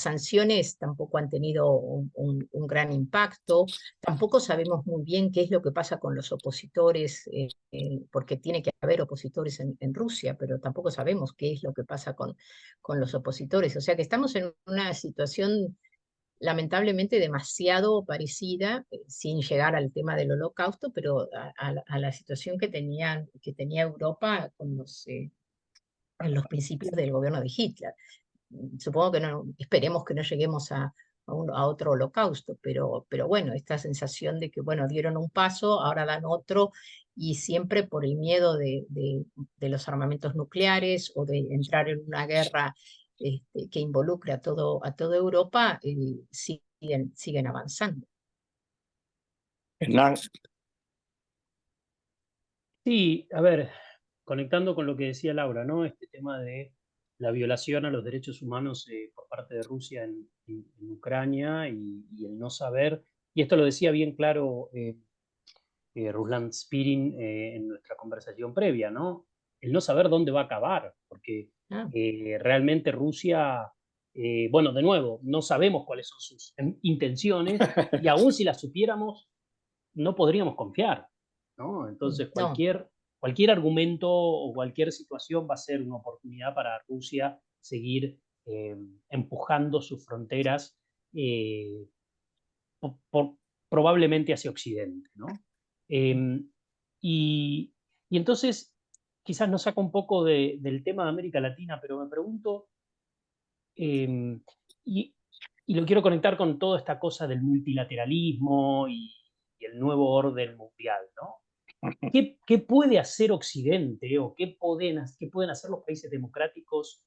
sanciones tampoco han tenido un gran impacto. Tampoco sabemos muy bien qué es lo que pasa con los opositores, porque tiene que haber opositores en Rusia, pero tampoco sabemos qué es lo que pasa con los opositores. O sea que estamos en una situación lamentablemente demasiado parecida, sin llegar al tema del holocausto, pero a la situación que tenía Europa en los principios del gobierno de Hitler. Supongo que no, esperemos que no lleguemos a otro holocausto, pero bueno, esta sensación de que, bueno, dieron un paso, ahora dan otro, y siempre por el miedo de los armamentos nucleares o de entrar en una guerra que involucre a toda Europa, siguen avanzando. Hernán, Sí, a ver, conectando con lo que decía Laura, ¿no? Este tema de la violación a los derechos humanos por parte de Rusia en Ucrania y el no saber, y esto lo decía bien claro Ruslan Spirin en nuestra conversación previa, ¿no? El no saber dónde va a acabar, porque realmente Rusia, bueno, de nuevo, no sabemos cuáles son sus intenciones y aún si las supiéramos, no podríamos confiar, ¿no? Entonces, No. cualquier argumento o cualquier situación va a ser una oportunidad para Rusia seguir empujando sus fronteras probablemente hacia Occidente, ¿no? Y entonces, quizás nos saca un poco del tema de América Latina, pero me pregunto, y lo quiero conectar con toda esta cosa del multilateralismo y el nuevo orden mundial, ¿no? ¿Qué puede hacer Occidente o qué pueden hacer los países democráticos?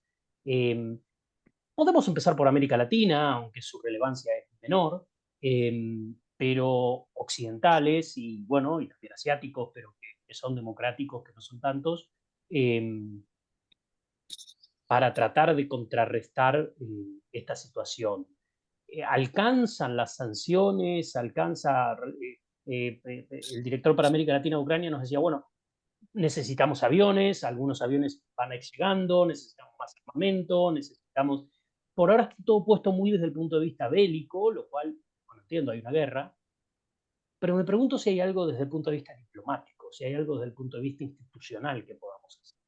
Podemos empezar por América Latina, aunque su relevancia es menor, pero occidentales y, bueno, y también asiáticos, pero que son democráticos, que no son tantos, para tratar de contrarrestar esta situación. ¿Alcanzan las sanciones? El director para América Latina de Ucrania nos decía, bueno, necesitamos aviones, algunos aviones van a ir llegando, necesitamos más armamento, necesitamos... Por ahora está todo puesto muy desde el punto de vista bélico, lo cual, bueno, entiendo, hay una guerra, pero me pregunto si hay algo desde el punto de vista diplomático, si hay algo desde el punto de vista institucional que podamos hacer.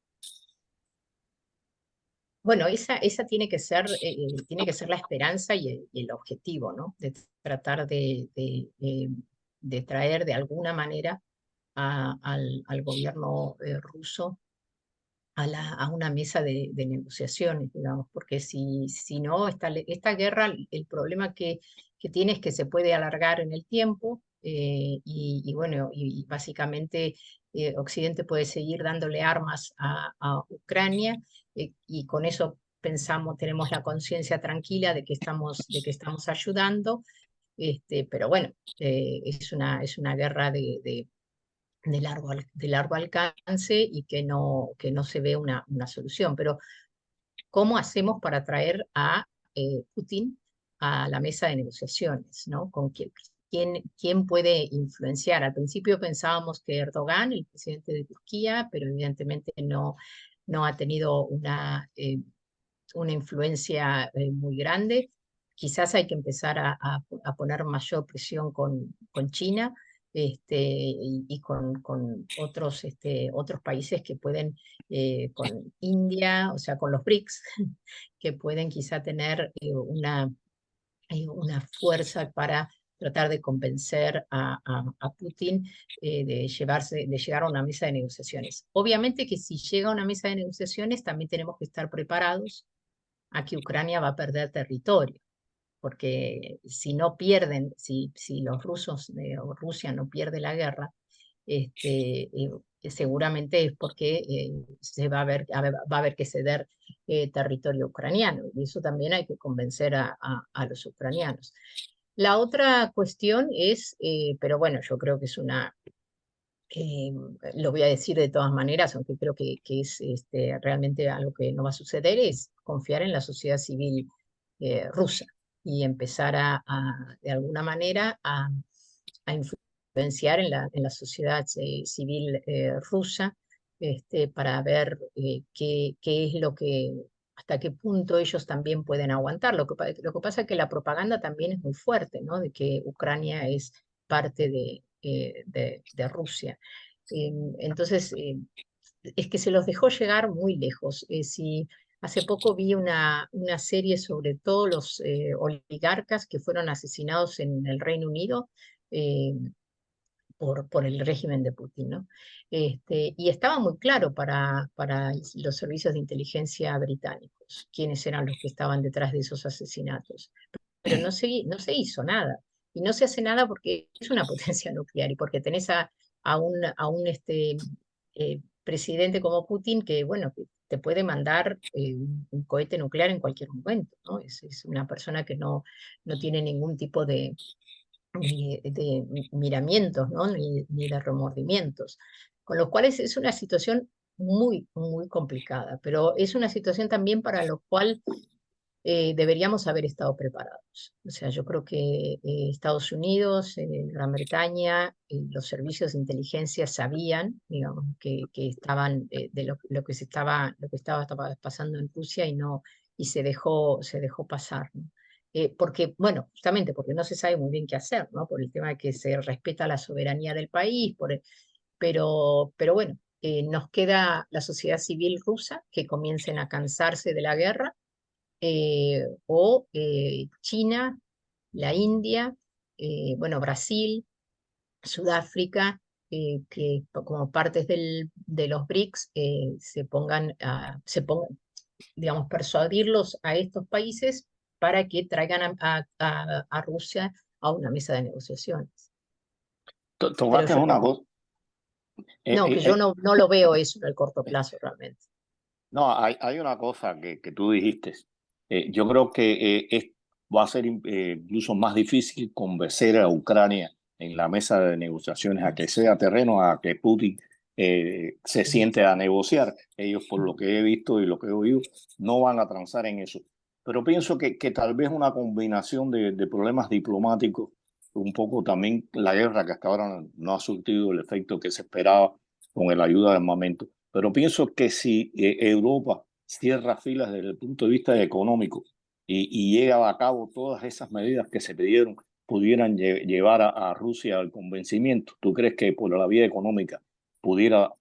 Bueno, esa tiene que ser la esperanza y el objetivo, ¿no? De tratar de traer de alguna manera al gobierno ruso a una mesa de negociaciones, digamos, porque si no, esta guerra, el problema que tiene es que se puede alargar en el tiempo, y bueno, y básicamente Occidente puede seguir dándole armas a Ucrania, y con eso tenemos la conciencia tranquila de que estamos ayudando, pero bueno, es una guerra de largo alcance y que no se ve una solución. Pero, ¿cómo hacemos para traer a Putin a la mesa de negociaciones, ¿no? ¿Con quién puede influenciar? Al principio pensábamos que Erdogan, el presidente de Turquía, pero evidentemente no ha tenido una influencia muy grande. Quizás hay que empezar a poner mayor presión con China, y con otros países que pueden, con India, o sea, con los BRICS, que pueden quizá tener una fuerza para tratar de convencer a Putin de llegar a una mesa de negociaciones. Obviamente que si llega a una mesa de negociaciones también tenemos que estar preparados a que Ucrania va a perder territorio, porque si no pierden, si los rusos o Rusia no pierde la guerra, seguramente es porque se va a haber que ceder territorio ucraniano, y eso también hay que convencer a los ucranianos. La otra cuestión es, pero bueno, yo creo que es una, lo voy a decir de todas maneras, aunque creo que es realmente algo que no va a suceder, es confiar en la sociedad civil rusa y empezar de alguna manera, a influenciar en la sociedad civil rusa, para ver qué es lo que, hasta qué punto ellos también pueden aguantar. Lo que pasa es que la propaganda también es muy fuerte, ¿no? De que Ucrania es parte de Rusia. Entonces, es que se los dejó llegar muy lejos. Si hace poco vi una serie sobre todos los oligarcas que fueron asesinados en el Reino Unido, eh, por el régimen de Putin, ¿no? Y estaba muy claro para los servicios de inteligencia británicos quiénes eran los que estaban detrás de esos asesinatos. Pero no se hizo nada. Y no se hace nada porque es una potencia nuclear y porque tenés a un presidente como Putin que, bueno, que te puede mandar un cohete nuclear en cualquier momento, ¿no? Es una persona que no tiene ningún tipo de miramientos, ¿no? Ni de remordimientos. Con lo cual es una situación muy, muy complicada, pero es una situación también para lo cual deberíamos haber estado preparados. O sea, yo creo que Estados Unidos, Gran Bretaña, los servicios de inteligencia sabían, digamos, que estaban de lo que estaba pasando en Rusia y se dejó pasar, ¿no? Porque, bueno, justamente porque no se sabe muy bien qué hacer, ¿no? Por el tema de que se respeta la soberanía del país, pero bueno, nos queda la sociedad civil rusa que comiencen a cansarse de la guerra, o China, la India, bueno, Brasil, Sudáfrica, que como partes de los BRICS se pongan, digamos, persuadirlos a estos países para que traigan a Rusia a una mesa de negociaciones. Pero Tocaste yo una no, cosa. no, que yo no lo veo eso en el corto plazo realmente. No, hay una cosa que tú dijiste. Yo creo que va a ser incluso más difícil convencer a Ucrania en la mesa de negociaciones a que sea terreno, a que Putin se siente a negociar. Ellos, por lo que he visto y lo que he oído, no van a transar en eso. Pero pienso que tal vez una combinación de problemas diplomáticos, un poco también la guerra que hasta ahora no ha surtido el efecto que se esperaba con la ayuda de armamento. Pero pienso que si Europa cierra filas desde el punto de vista económico y llega a cabo todas esas medidas que se pidieron, pudieran llevar a Rusia al convencimiento. ¿Tú crees que por la vía económica pudiera,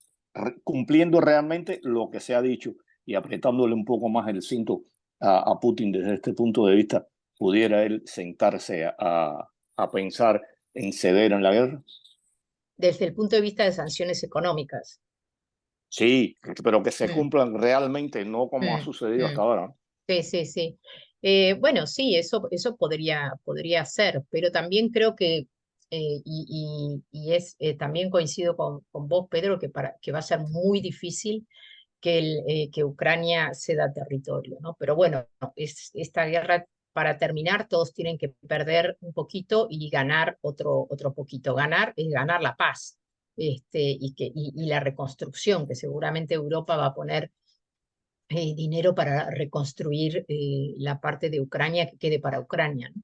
cumpliendo realmente lo que se ha dicho y apretándole un poco más el cinto a Putin desde este punto de vista, pudiera él sentarse a pensar en ceder en la guerra? Desde el punto de vista de sanciones económicas. Sí, pero que se Mm, cumplan realmente, no como ha mm, sucedido hasta mm. ahora, ¿no? Sí, sí, sí. Bueno, sí, eso podría ser, pero también creo que, también coincido con vos, Pedro, que va a ser muy difícil que Ucrania ceda territorio, ¿no? Pero bueno, esta guerra, para terminar, todos tienen que perder un poquito y ganar otro poquito. Ganar es ganar la paz, y la reconstrucción, que seguramente Europa va a poner dinero para reconstruir la parte de Ucrania que quede para Ucrania, ¿no?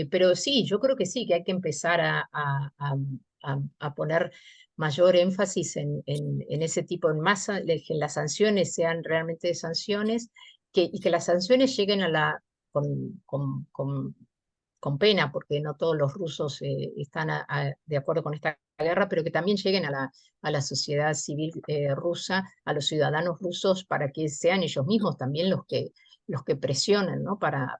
Pero sí, yo creo que sí, que hay que empezar a poner mayor énfasis en ese tipo, en masa, de que las sanciones sean realmente sanciones, y que las sanciones lleguen con pena, porque no todos los rusos están de acuerdo con esta guerra, pero que también lleguen a la sociedad civil rusa, a los ciudadanos rusos, para que sean ellos mismos también los que presionen, ¿no? Para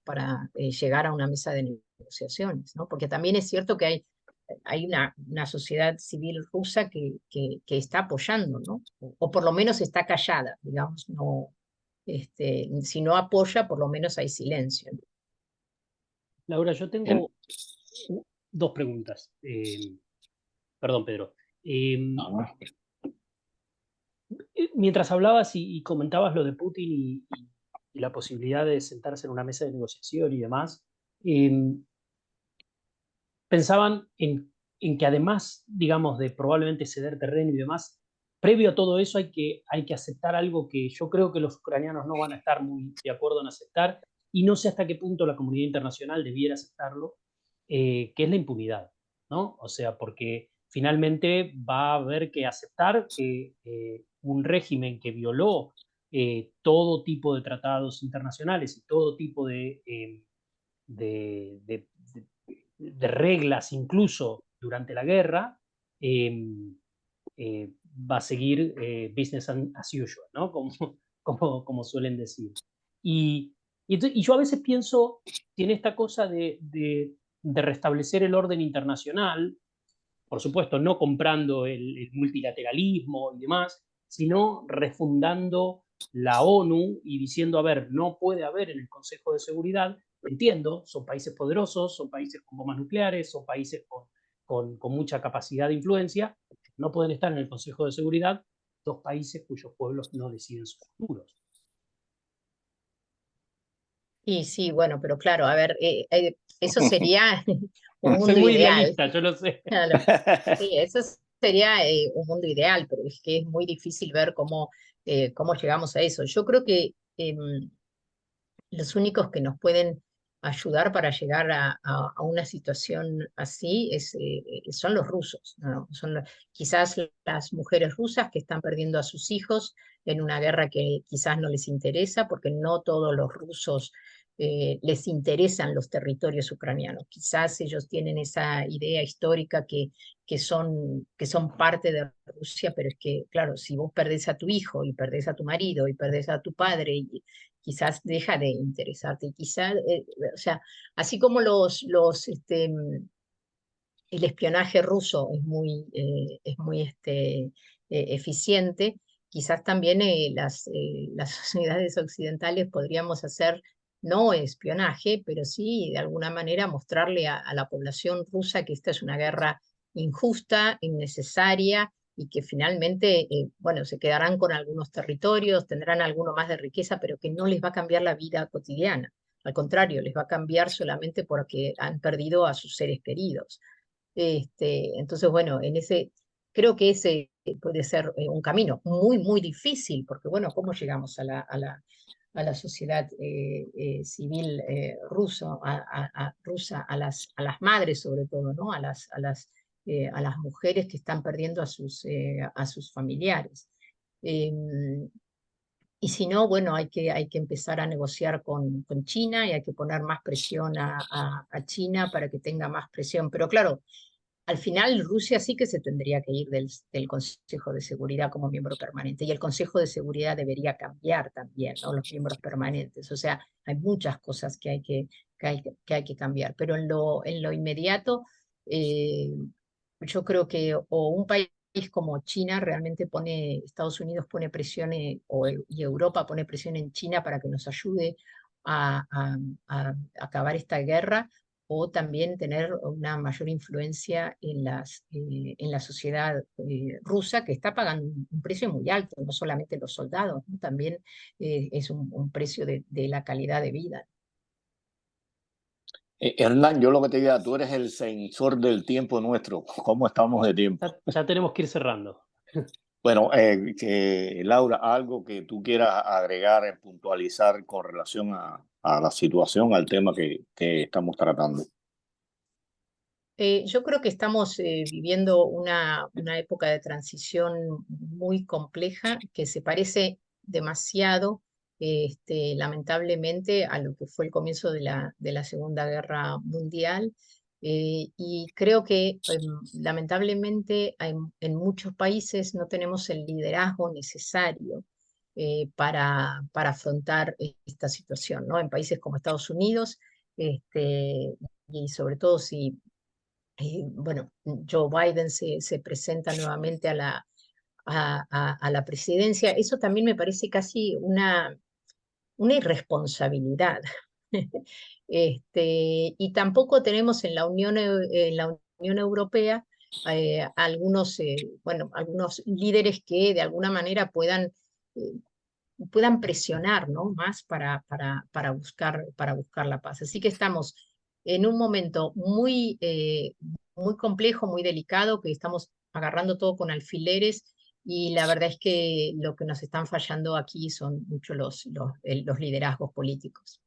llegar a una mesa de negociaciones, ¿no? Porque también es cierto que hay una sociedad civil rusa que está apoyando, ¿no? O por lo menos está callada, digamos, no, si no apoya, por lo menos hay silencio, ¿no? Laura, yo En- tengo dos preguntas. Perdón, Pedro. Eh, Ajá. Mientras hablabas y comentabas lo de Putin y la posibilidad de sentarse en una mesa de negociación y demás, pensaban en que además, digamos, de probablemente ceder terreno y demás, previo a todo eso hay que aceptar algo que yo creo que los ucranianos no van a estar muy de acuerdo en aceptar, y no sé hasta qué punto la comunidad internacional debiera aceptarlo, que es la impunidad, ¿no? O sea, porque finalmente va a haber que aceptar que un régimen que violó todo tipo de tratados internacionales y todo tipo de, de, de reglas, incluso durante la guerra, eh, va a seguir business as usual, ¿no? Como suelen decir. Y yo a veces pienso que en esta cosa de restablecer el orden internacional, por supuesto, no comprando el multilateralismo y demás, sino refundando la ONU y diciendo, a ver, no puede haber en el Consejo de Seguridad, entiendo, son países poderosos, son países con bombas nucleares, son países con mucha capacidad de influencia, no pueden estar en el Consejo de Seguridad dos países cuyos pueblos no deciden sus futuros. Y sí, bueno, pero claro, a ver, eso sería un Soy mundo muy ideal. idealista, yo lo sé. Claro. Sí, eso sería un mundo ideal, pero es que es muy difícil ver cómo llegamos a eso. Yo creo que los únicos que nos pueden ayudar para llegar a una situación así son los rusos, ¿no? Quizás las mujeres rusas que están perdiendo a sus hijos en una guerra que quizás no les interesa, porque no todos los rusos les interesan los territorios ucranianos. Quizás ellos tienen esa idea histórica que son parte de Rusia, pero es que, claro, si vos perdés a tu hijo y perdés a tu marido y perdés a tu padre, quizás deja de interesarte. Y quizás, o sea, así como el espionaje ruso es muy eficiente, quizás también las sociedades occidentales podríamos hacer no espionaje, pero sí de alguna manera mostrarle a la población rusa que esta es una guerra injusta, innecesaria, y que finalmente, bueno, se quedarán con algunos territorios, tendrán alguno más de riqueza, pero que no les va a cambiar la vida cotidiana. Al contrario, les va a cambiar solamente porque han perdido a sus seres queridos. Entonces, bueno, creo que ese puede ser un camino muy, muy difícil, porque, bueno, ¿cómo llegamos a la sociedad civil rusa, a las madres sobre todo, ¿no? A las mujeres que están perdiendo a sus familiares? Y si no, bueno, hay que empezar a negociar con China, y hay que poner más presión a China para que tenga más presión. Pero claro, al final Rusia sí que se tendría que ir del Consejo de Seguridad como miembro permanente, y el Consejo de Seguridad debería cambiar también, ¿no? Los miembros permanentes. O sea, hay muchas cosas que hay que cambiar, pero en lo inmediato, eh, yo creo que o un país como China realmente Estados Unidos pone presión, y Europa pone presión en China para que nos ayude a acabar esta guerra, o también tener una mayor influencia en la sociedad rusa, que está pagando un precio muy alto, no solamente los soldados, ¿no? También es un precio de la calidad de vida. Hernán, yo lo que te diga, tú eres el sensor del tiempo nuestro. ¿Cómo estamos de tiempo? Ya tenemos que ir cerrando. Bueno, Laura, algo que tú quieras agregar, puntualizar con relación a la situación, al tema que estamos tratando. Yo creo que estamos viviendo una época de transición muy compleja, que se parece demasiado, lamentablemente, a lo que fue el comienzo de la Segunda Guerra Mundial. Y creo que lamentablemente en muchos países no tenemos el liderazgo necesario para afrontar esta situación, ¿no? En países como Estados Unidos, y sobre todo si bueno, Joe Biden se presenta nuevamente a la presidencia. Eso también me parece casi una irresponsabilidad. Y tampoco tenemos en la Unión Europea algunos líderes que de alguna manera puedan presionar, ¿no? Más para buscar la paz. Así que estamos en un momento muy, muy complejo, muy delicado, que estamos agarrando todo con alfileres y la verdad es que lo que nos están fallando aquí son mucho los liderazgos políticos.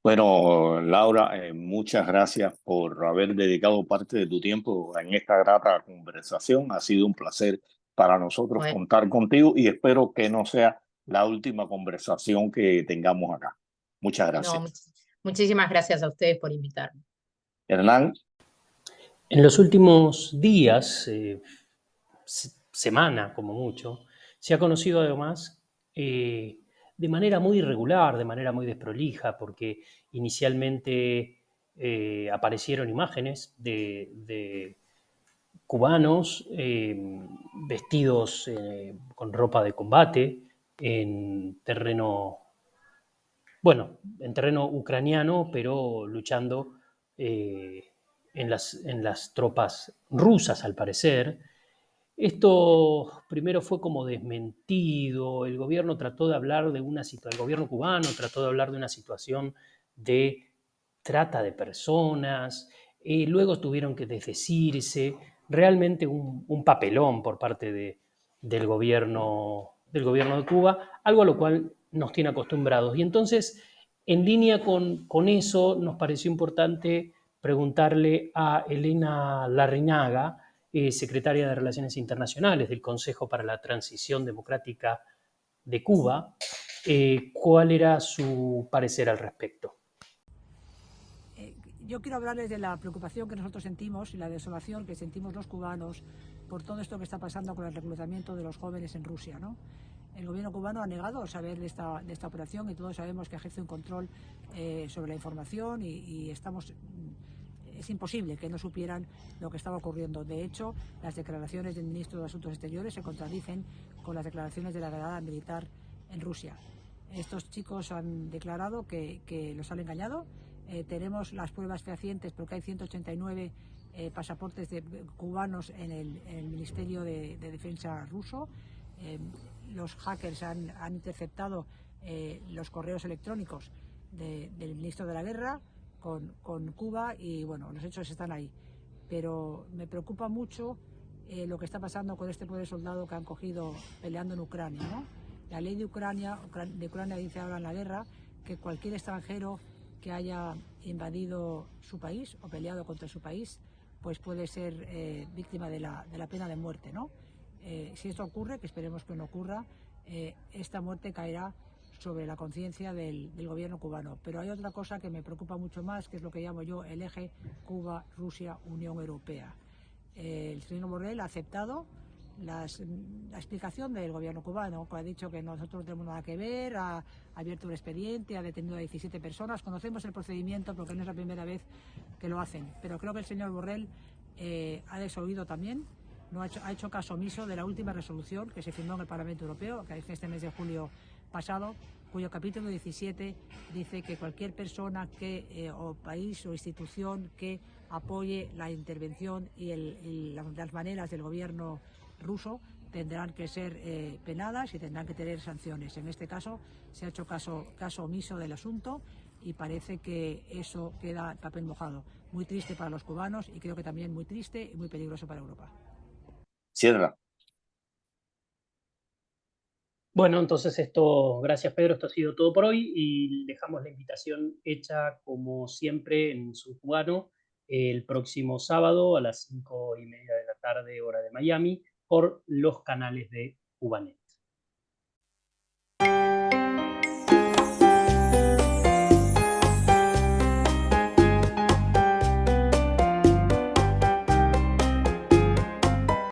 Bueno, Laura, muchas gracias por haber dedicado parte de tu tiempo en esta grata conversación. Ha sido un placer para nosotros Bueno, contar contigo y espero que no sea la última conversación que tengamos acá. Muchas no, gracias. muchísimas gracias a ustedes por invitarme. Hernán, En los últimos días, semana como mucho, se ha conocido además de manera muy irregular, de manera muy desprolija, porque inicialmente aparecieron imágenes de cubanos vestidos con ropa de combate en terreno, bueno, en terreno ucraniano, pero luchando en las tropas rusas, al parecer. Esto primero fue como desmentido, el gobierno trató de hablar de una situación, el gobierno cubano trató de hablar de una situación de trata de personas, luego tuvieron que desdecirse, realmente un papelón por parte del gobierno de Cuba, algo a lo cual nos tiene acostumbrados. Y entonces, en línea con eso, nos pareció importante preguntarle a Elena Larrinaga, secretaria de Relaciones Internacionales del Consejo para la Transición Democrática de Cuba, cuál era su parecer al respecto. Yo quiero hablarles de la preocupación que nosotros sentimos y la desolación que sentimos los cubanos por todo esto que está pasando con el reclutamiento de los jóvenes en Rusia, ¿no? El gobierno cubano ha negado saber de esta operación y todos sabemos que ejerce un control sobre la información y es imposible que no supieran lo que estaba ocurriendo. De hecho, las declaraciones del ministro de Asuntos Exteriores se contradicen con las declaraciones de la delegada militar en Rusia. Estos chicos han declarado que los han engañado. Tenemos las pruebas fehacientes porque hay 189 pasaportes cubanos en el Ministerio de Defensa ruso. Los hackers han interceptado los correos electrónicos del ministro de la Guerra con Cuba y bueno, los hechos están ahí. Pero me preocupa mucho lo que está pasando con este pobre soldado que han cogido peleando en Ucrania, ¿no? La ley de Ucrania dice ahora en la guerra que cualquier extranjero que haya invadido su país o peleado contra su país, pues puede ser víctima de la pena de muerte, ¿no? Si esto ocurre, que esperemos que no ocurra, esta muerte caerá sobre la conciencia del gobierno cubano. Pero hay otra cosa que me preocupa mucho más, que es lo que llamo yo el eje Cuba-Rusia-Unión Europea. El señor Borrell ha aceptado la explicación del gobierno cubano, que ha dicho que nosotros no tenemos nada que ver, ha abierto un expediente, ha detenido a 17 personas. Conocemos el procedimiento porque no es la primera vez que lo hacen, pero creo que el señor Borrell ha desoído también, no ha hecho caso omiso de la última resolución que se firmó en el Parlamento Europeo, que es este mes de julio pasado, cuyo capítulo 17 dice que cualquier persona o país o institución que apoye la intervención y las maneras del gobierno ruso tendrán que ser penadas y tendrán que tener sanciones. En este caso se ha hecho caso omiso del asunto y parece que eso queda en papel mojado. Muy triste para los cubanos y creo que también muy triste y muy peligroso para Europa. cierra. Bueno, entonces gracias Pedro, esto ha sido todo por hoy y dejamos la invitación hecha como siempre en su cubano el próximo sábado a las 5:30 de la tarde, hora de Miami, por los canales de Cubanet.